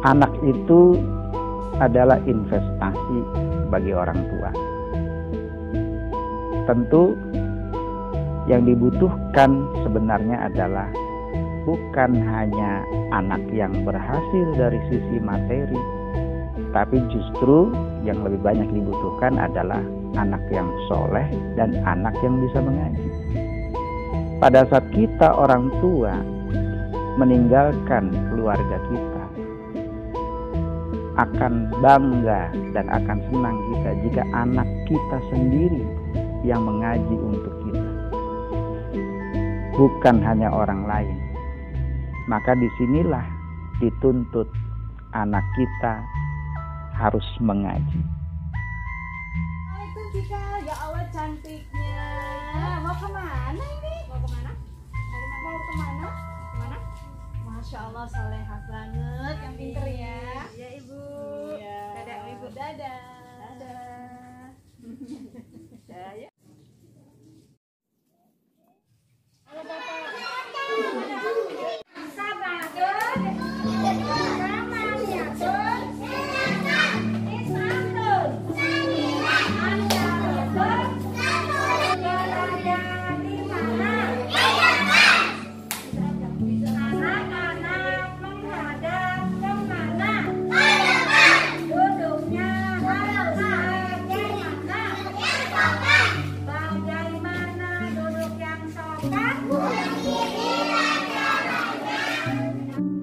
Anak itu adalah investasi bagi orang tua. Tentu yang dibutuhkan sebenarnya adalah bukan hanya anak yang berhasil dari sisi materi, tapi justru yang lebih banyak dibutuhkan adalah anak yang soleh dan anak yang bisa mengaji. Pada saat kita orang tua meninggalkan keluarga kita, akan bangga dan akan senang kita jika anak kita sendiri yang mengaji untuk kita, bukan hanya orang lain. Maka disinilah dituntut anak kita harus mengaji. Assalamualaikum Cika, ya Allah cantiknya. Mau kemana ini? Mau kemana? Mau kemana? Kemana? Masya Allah solehah banget, yang pinter ya. Iya ibu. Iya. Dadah ibu. Dadah. Dadah. Dadah. Halo bapak. Sabar dong. Ramah ya dong.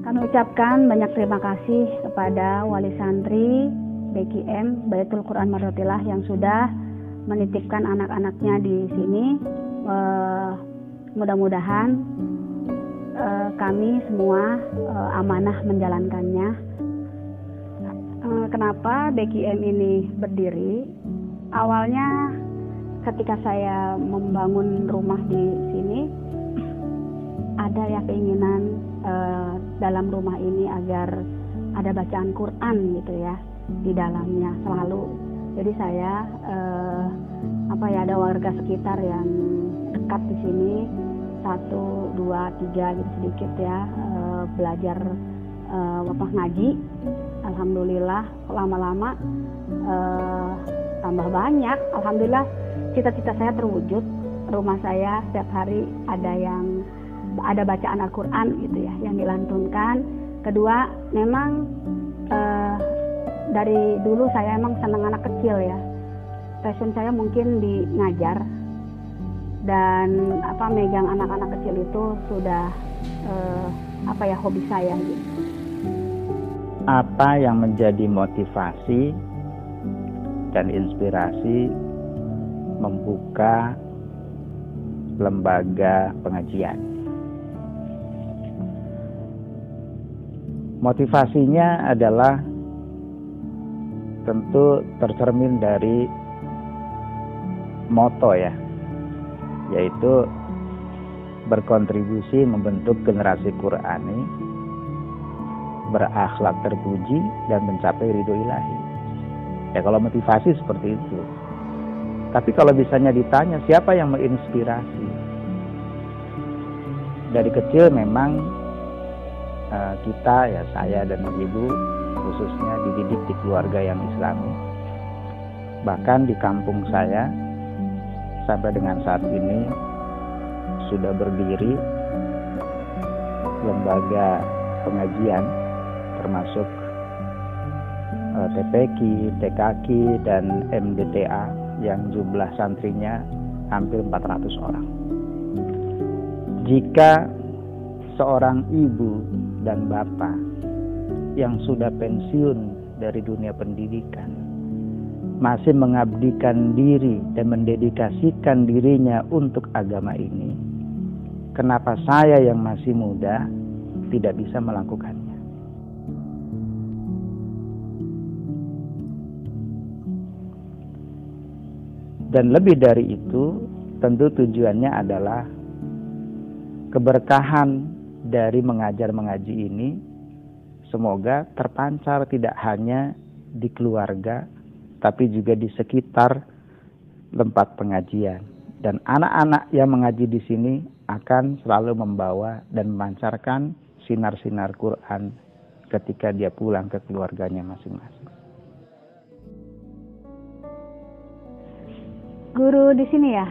Kami ucapkan banyak terima kasih kepada wali santri BKM Baitul Quran Mardotilah yang sudah menitipkan anak-anaknya di sini. Mudah-mudahan kami semua amanah menjalankannya. Kenapa BKM ini berdiri? Awalnya ketika saya membangun rumah di sini, ada ya keinginan dalam rumah ini agar ada bacaan Quran gitu ya di dalamnya selalu. Jadi saya ada warga sekitar yang dekat di sini 1, 2, 3 gitu sedikit ya belajar ngaji. Alhamdulillah lama-lama tambah banyak. Alhamdulillah cita-cita saya terwujud. Rumah saya setiap hari ada bacaan Al-Quran gitu ya yang dilantunkan. Kedua, memang dari dulu saya emang senang anak kecil ya. Passion saya mungkin di ngajar dan megang anak-anak kecil itu sudah hobi saya gitu. Apa yang menjadi motivasi dan inspirasi membuka lembaga pengajian? Motivasinya adalah tentu tercermin dari moto ya, yaitu berkontribusi membentuk generasi Qurani, berakhlak terpuji dan mencapai ridho ilahi. Ya kalau motivasi seperti itu. Tapi kalau misalnya ditanya siapa yang menginspirasi? Dari kecil memang kita ya, saya dan ibu khususnya dididik di keluarga yang Islami. Bahkan di kampung saya sampai dengan saat ini sudah berdiri lembaga pengajian termasuk TPQ, TKQ dan MDTA yang jumlah santrinya hampir 400 orang. Jika seorang ibu dan bapak yang sudah pensiun dari dunia pendidikan masih mengabdikan diri dan mendedikasikan dirinya untuk agama ini, kenapa saya yang masih muda tidak bisa melakukannya? Dan lebih dari itu, tentu tujuannya adalah keberkahan dari mengajar mengaji ini semoga terpancar tidak hanya di keluarga tapi juga di sekitar tempat pengajian, dan anak-anak yang mengaji di sini akan selalu membawa dan memancarkan sinar-sinar Quran ketika dia pulang ke keluarganya masing-masing. Guru di sini ya,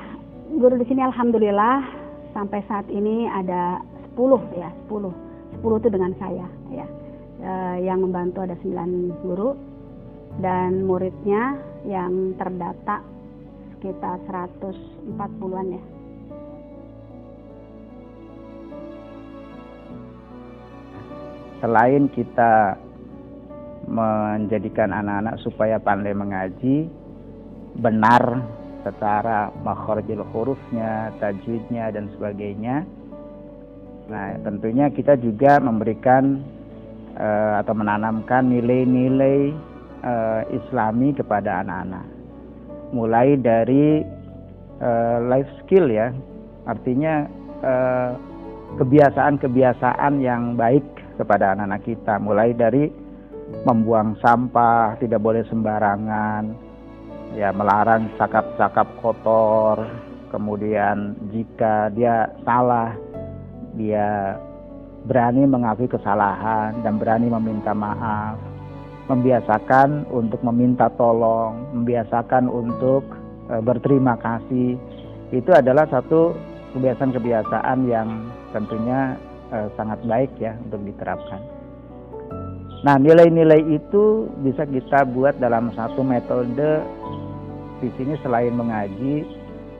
guru di sini alhamdulillah sampai saat ini ada 10 ya, 10 itu dengan saya ya. Yang membantu ada 9 guru dan muridnya yang terdata sekitar 140-an ya. Selain kita menjadikan anak-anak supaya pandai mengaji, benar secara makharijul hurufnya, tajwidnya dan sebagainya. Nah, tentunya kita juga memberikan atau menanamkan nilai-nilai Islami kepada anak-anak. Mulai dari life skill ya, artinya kebiasaan-kebiasaan yang baik kepada anak-anak kita, mulai dari membuang sampah, tidak boleh sembarangan, ya, melarang cakap-cakap kotor, kemudian jika dia salah, dia berani mengakui kesalahan dan berani meminta maaf, membiasakan untuk meminta tolong, membiasakan untuk berterima kasih. Itu adalah satu kebiasaan-kebiasaan yang tentunya sangat baik ya untuk diterapkan. Nah, nilai-nilai itu bisa kita buat dalam satu metode. Di sini selain mengaji,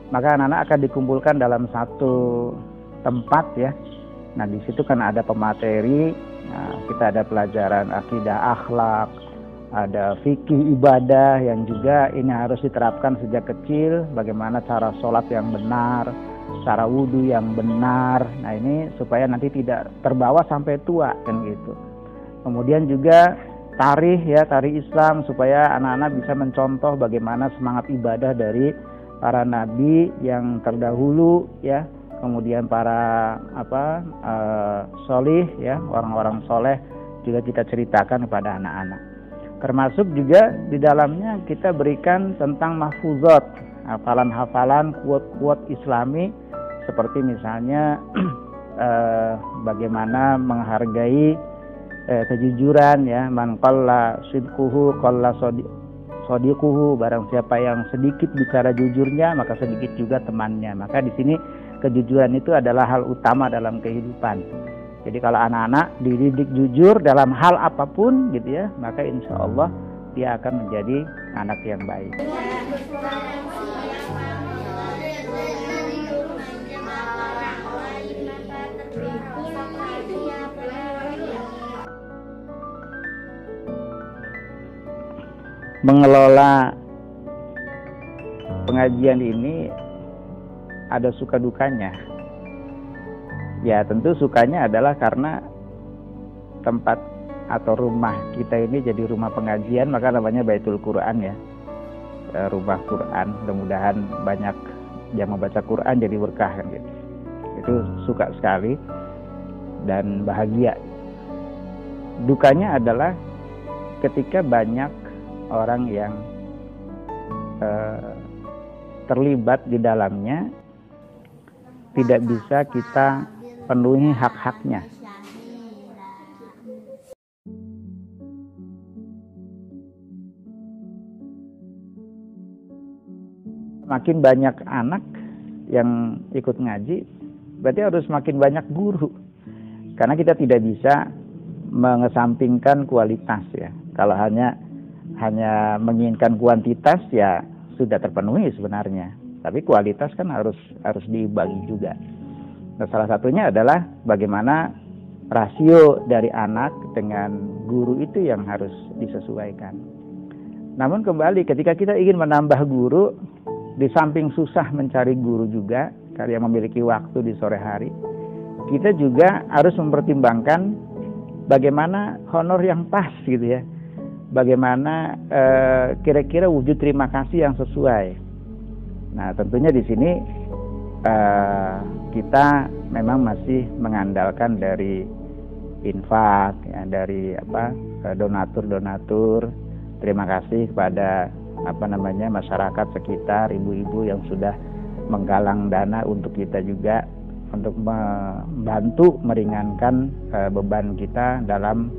maka anak-anak akan dikumpulkan dalam satu tempat ya. Nah, di situ kan ada pemateri. Nah, kita ada pelajaran akidah, akhlak, ada fikih, ibadah yang juga ini harus diterapkan sejak kecil. Bagaimana cara sholat yang benar, cara wudhu yang benar. Nah, ini supaya nanti tidak terbawa sampai tua kan gitu. Kemudian juga tarikh ya, tarikh Islam, supaya anak-anak bisa mencontoh bagaimana semangat ibadah dari para nabi yang terdahulu ya. Kemudian para solih ya, orang-orang soleh juga kita ceritakan kepada anak-anak. Termasuk juga di dalamnya kita berikan tentang mahfuzat, hafalan-hafalan, quote-quote Islami, seperti misalnya bagaimana menghargai kejujuran ya, man qalla sidquhu qalla sadiquhu, barang siapa yang sedikit bicara jujurnya maka sedikit juga temannya. Maka di sini kejujuran itu adalah hal utama dalam kehidupan. Jadi kalau anak-anak dididik jujur dalam hal apapun gitu ya, maka insya Allah dia akan menjadi anak yang baik. Mengelola pengajian ini ada suka dukanya. Ya, tentu sukanya adalah karena tempat atau rumah kita ini jadi rumah pengajian, maka namanya Baitul Quran ya, rumah Quran. Mudah-mudahan banyak yang membaca Quran jadi berkah kan gitu. Itu suka sekali dan bahagia. Dukanya adalah ketika banyak orang yang terlibat di dalamnya, tidak bisa kita penuhi hak-haknya. Makin banyak anak yang ikut ngaji, berarti harus makin banyak guru. Karena kita tidak bisa mengesampingkan kualitas ya. Kalau hanya menginginkan kuantitas ya sudah terpenuhi sebenarnya. Tapi kualitas kan harus dibagi juga. Nah, salah satunya adalah bagaimana rasio dari anak dengan guru itu yang harus disesuaikan. Namun kembali ketika kita ingin menambah guru, di samping susah mencari guru juga karena memiliki waktu di sore hari, kita juga harus mempertimbangkan bagaimana honor yang pas gitu ya. Bagaimana kira-kira wujud terima kasih yang sesuai. Nah, tentunya di sini kita memang masih mengandalkan dari infak ya, dari donatur. Terima kasih kepada masyarakat sekitar, ibu-ibu yang sudah menggalang dana untuk kita juga untuk membantu meringankan beban kita dalam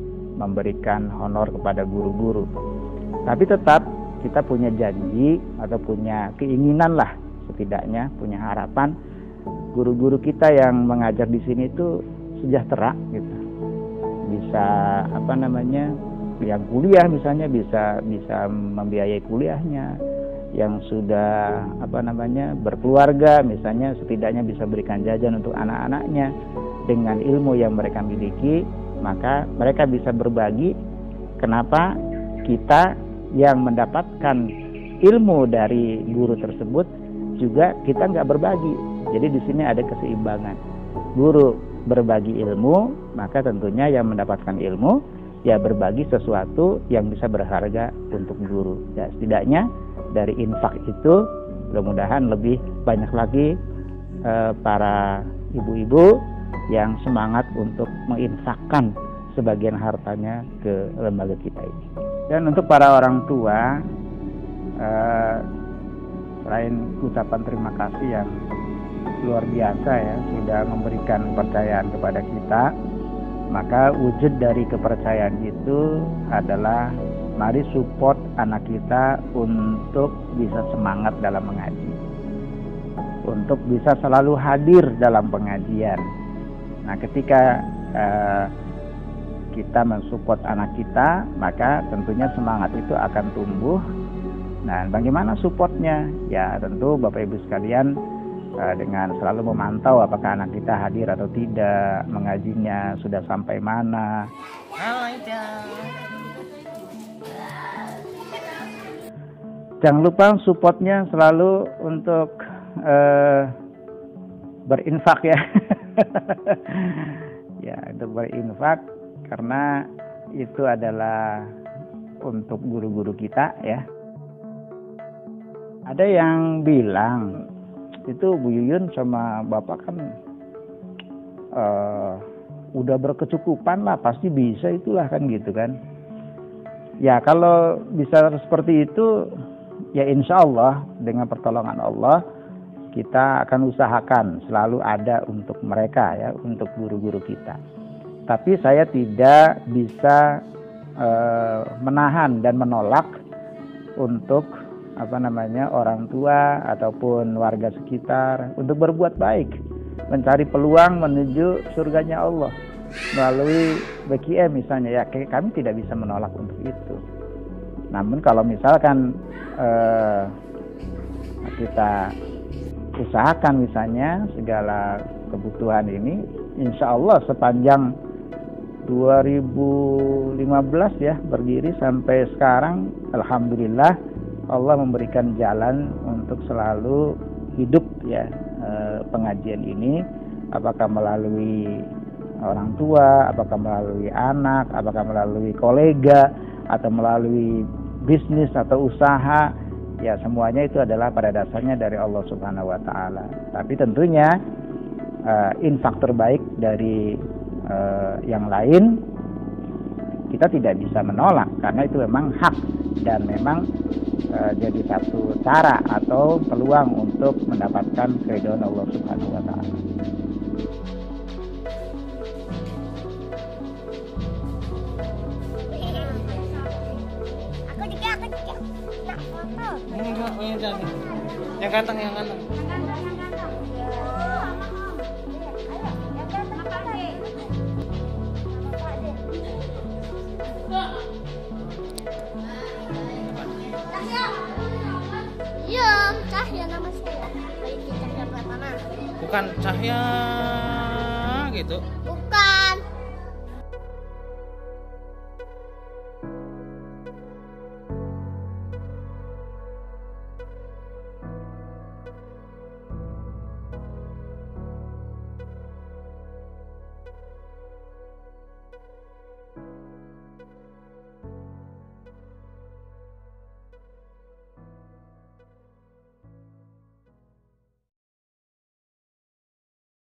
memberikan honor kepada guru-guru. Tapi tetap kita punya janji atau punya keinginan lah, setidaknya punya harapan guru-guru kita yang mengajar di sini itu sejahtera gitu. Bisa yang kuliah misalnya bisa membiayai kuliahnya, yang sudah berkeluarga misalnya setidaknya bisa berikan jajan untuk anak-anaknya dengan ilmu yang mereka miliki, maka mereka bisa berbagi. Kenapa kita yang mendapatkan ilmu dari guru tersebut juga kita nggak berbagi? Jadi di sini ada keseimbangan. Guru berbagi ilmu, maka tentunya yang mendapatkan ilmu ya berbagi sesuatu yang bisa berharga untuk guru. Ya setidaknya dari infak itu mudah-mudahan lebih banyak lagi para ibu-ibu yang semangat untuk menginfakkan sebagian hartanya ke lembaga kita ini. Dan untuk para orang tua, selain ucapan terima kasih yang luar biasa ya sudah memberikan kepercayaan kepada kita, maka wujud dari kepercayaan itu adalah mari support anak kita untuk bisa semangat dalam mengaji, untuk bisa selalu hadir dalam pengajian. Nah, ketika kita mensupport anak kita, maka tentunya semangat itu akan tumbuh. Nah, bagaimana supportnya? Ya tentu Bapak Ibu sekalian dengan selalu memantau apakah anak kita hadir atau tidak, mengajinya sudah sampai mana. Jangan lupa supportnya selalu untuk berinfak ya. Ya, untuk berinfak karena itu adalah untuk guru-guru kita ya. Ada yang bilang itu Bu Yuyun sama Bapak kan udah berkecukupan lah, pasti bisa itulah kan gitu kan. Ya kalau bisa seperti itu ya insya Allah dengan pertolongan Allah kita akan usahakan selalu ada untuk mereka ya, untuk guru-guru kita. Tapi saya tidak bisa menahan dan menolak untuk orang tua ataupun warga sekitar untuk berbuat baik, mencari peluang menuju surganya Allah melalui BKM misalnya ya, kami tidak bisa menolak untuk itu. Namun kalau misalkan kita usahakan misalnya segala kebutuhan ini, insya Allah sepanjang 2015 ya berdiri sampai sekarang, alhamdulillah Allah memberikan jalan untuk selalu hidup ya pengajian ini, apakah melalui orang tua, apakah melalui anak, apakah melalui kolega atau melalui bisnis atau usaha, ya semuanya itu adalah pada dasarnya dari Allah Subhanahu wa taala. Tapi tentunya infak terbaik dari yang lain kita tidak bisa menolak karena itu memang hak dan memang jadi satu cara atau peluang untuk mendapatkan keridhaan Allah Subhanahu wa taala. Yang ganteng. Iya, Cahya nama saya. Cahya Pratama. Bukan Cahya gitu.